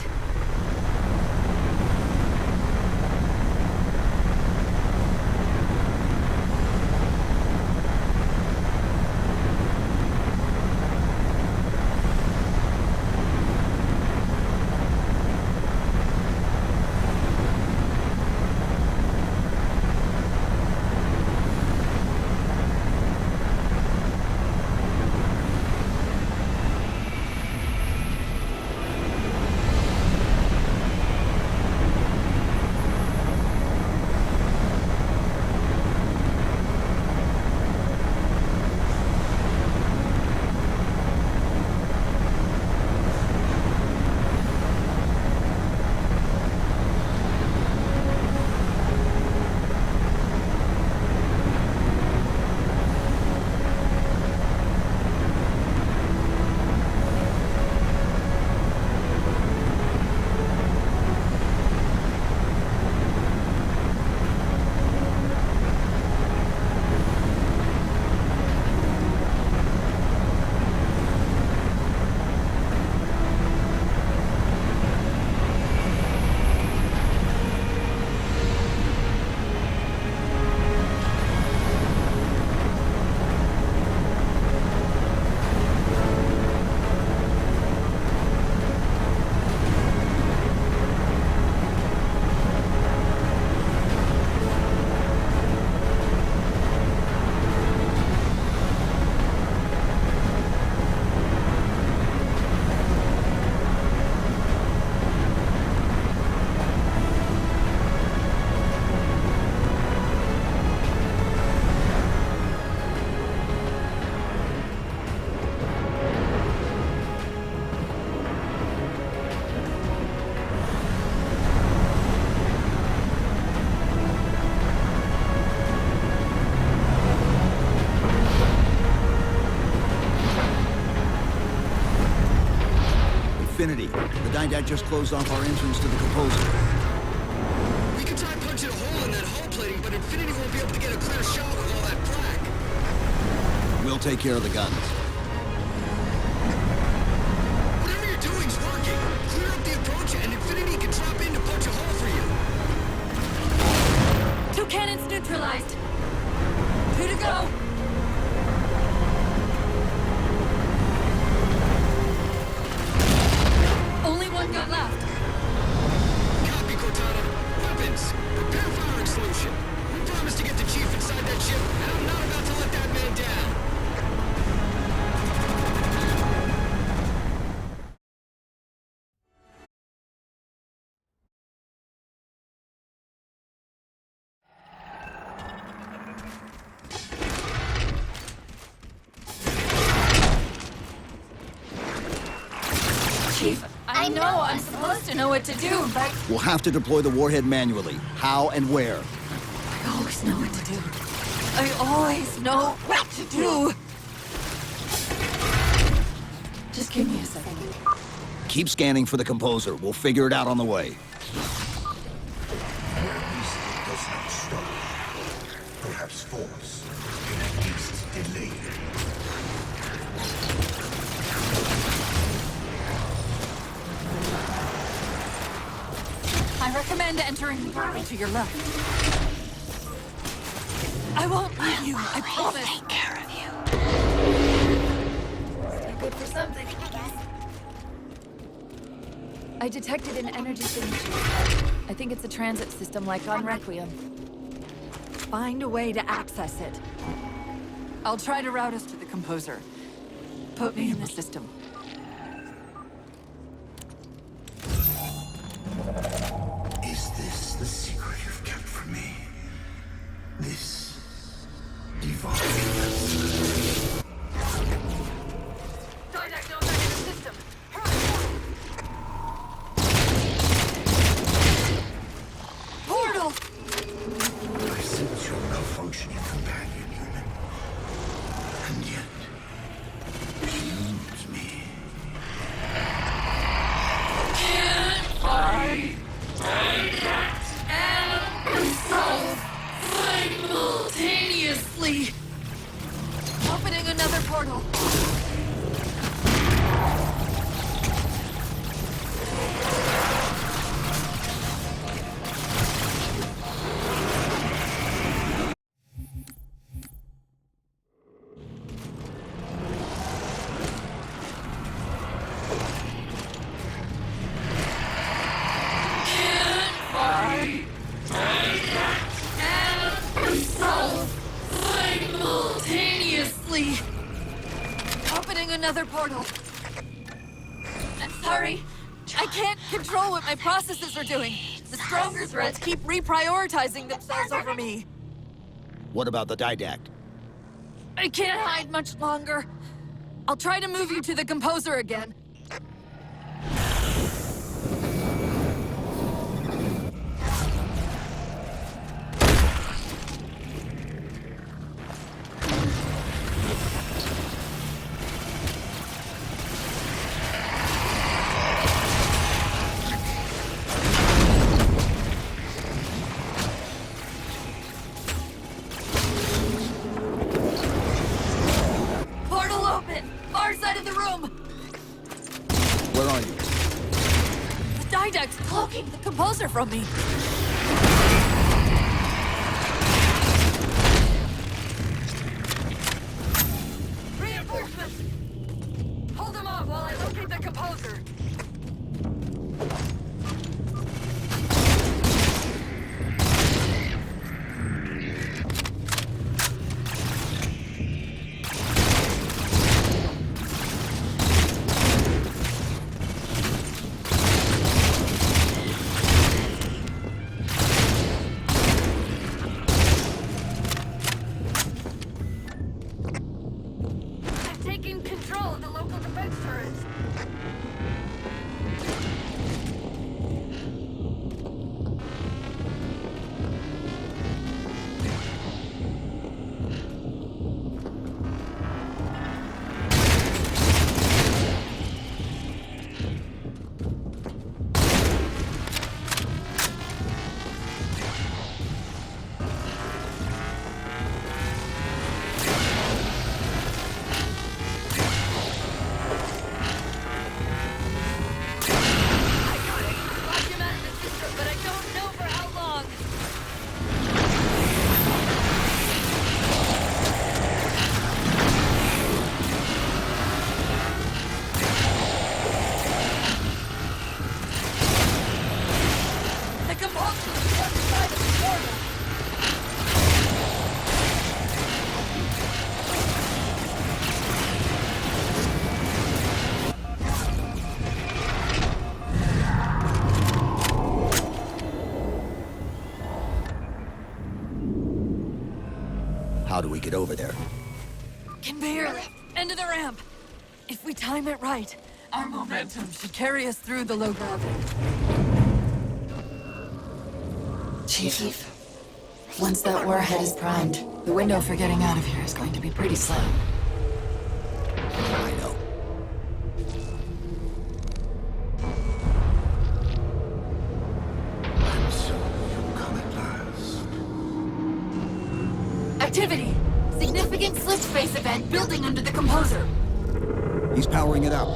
Infinity. The Didact just closed off our entrance to the composer. We can try punching a hole in that hull plating, but Infinity won't be able to get a clear shot with all that flak. We'll take care of the guns. Whatever you're doing's working. Clear up the approach, and Infinity can drop in to punch a hole for you. 2 cannons neutralized. 2 to go. Only 1 gun left. Copy, Cortana. Weapons. Prepare firing solution. We promised to get the Chief inside that ship, and I'm not about to let that man down. Chief, I know I'm supposed to know what to do, but We'll have to deploy the warhead manually. How and where? I always know what to do. I always know what to do. Just give me a second. Keep scanning for the composer. We'll figure it out on the way. Does not stop. Perhaps force can at least delay. I recommend entering the doorway to your left. I won't leave you, I promise. I'll take care of you. You're good for something, I guess. I detected an energy signature. I think it's a transit system like on Requiem. Find a way to access it. I'll try to route us to the composer. Put me in the system. Is this the secret you've kept from me? This divine. Didact knows I'm in the system. Portal! I sense your malfunctioning companion, human. And yet, shields me. Simultaneously! Opening another portal. Simultaneously! Opening another portal. I'm sorry. I can't control what my processes are doing. The stronger threats keep reprioritizing themselves over me. What about the Didact? I can't hide much longer. I'll try to move you to the composer again. Portal open! Far side of the room! Where are you? The Didact's cloaking the composer from me. Reinforcements! Hold them off while I locate the composer. I'm taking control of the local defense turrets. How do we get over there? Conveyor lift. End of the ramp. If we time it right, our momentum should carry us through the low gravity. Chief, once that warhead is primed, the window for getting out of here is going to be pretty slim. I know. And so you come at last. Activity! Significant slip space event building under the composer. He's powering it up.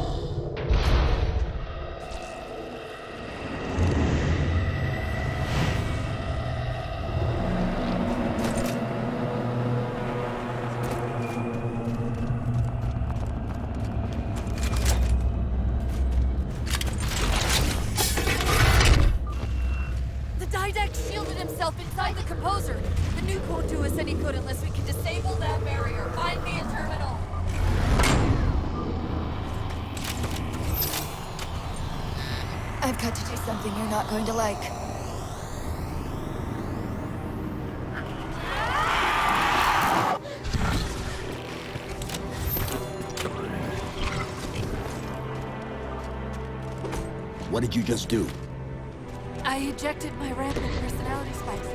The Didact shielded himself inside the composer. The nuke won't do us any good unless we can disable that barrier. Find me a terminal. I've got to do something you're not going to like. What did you just do? I ejected my rampant personality spikes.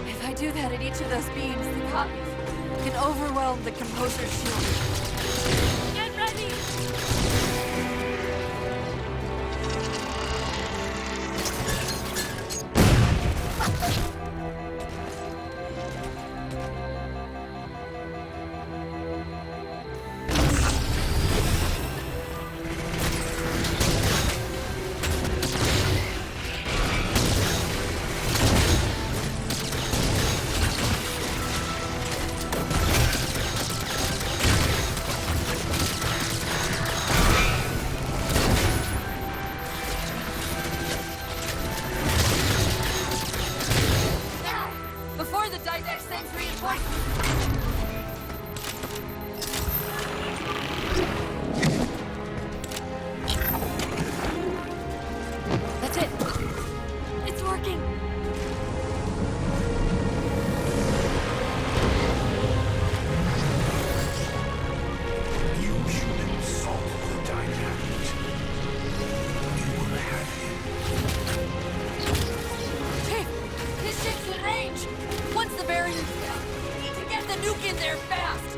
If I do that at each of those beams, the copies can overwhelm the composer's shield. Get ready! Before the Didact sends reinforcements! That's it! It's working! You should insult the Didact. You will have him. Chief! His ship's in range! Once the barrier's down, we need to get the nuke in there fast!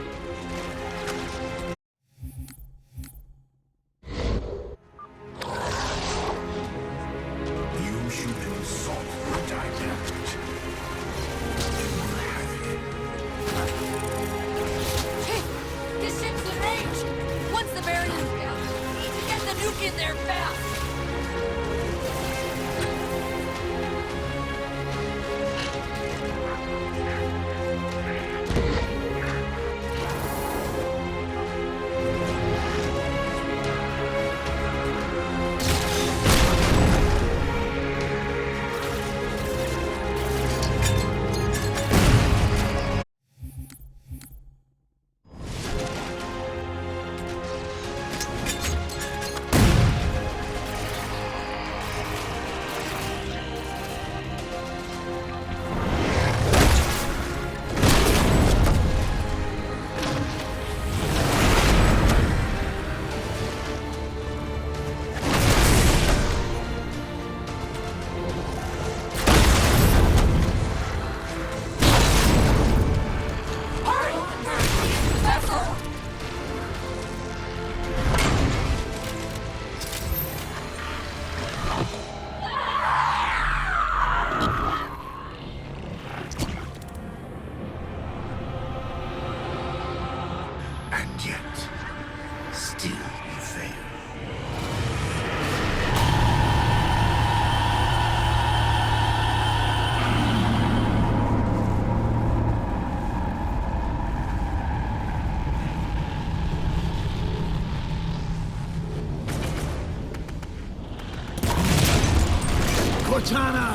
You should insult the Didact. You will have him. Chief! His ship's in range! Once the barrier's down, we need to get the nuke in there fast! And yet, still you fail. Cortana!